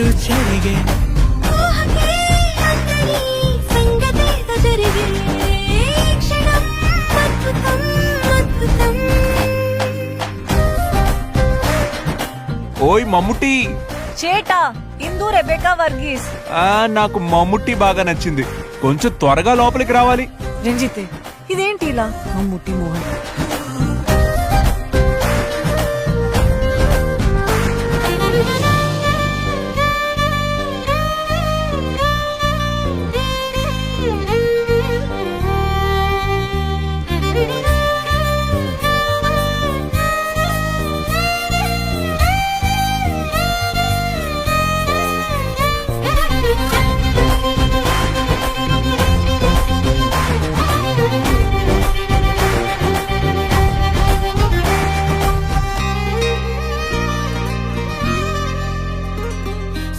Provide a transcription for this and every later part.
ఊహలు చెరిగే ఊహకే అందరి సంగతేదో జరిగే క్షణం అద్భుతం అద్భుతం. ఓయ్ మమ్ముట్టి. చేటా ఇందు రెబెకా వర్గీస్. నాకు మమ్ముట్టి బాగా నచ్చింది. కొంచెం త్వరగా లోపలికి రావాలి. రంజితే ఇదేంటి ఇలా మమ్ముట్టి మోహన్.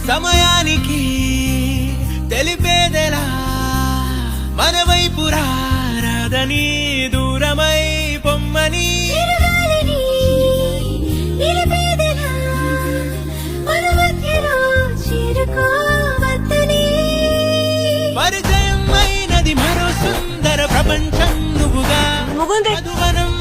సమయానికి తెలిపేదెలా మన వైపు రాదని దూరమై పొమ్మని చిరుగాలిని నిలిపేదెలా మన మధ్యలో చేరుకోవద్దని. పరిచయం అయినది మరో సుందర ప్రపంచం నువ్వుగా ముగుందే మధువనం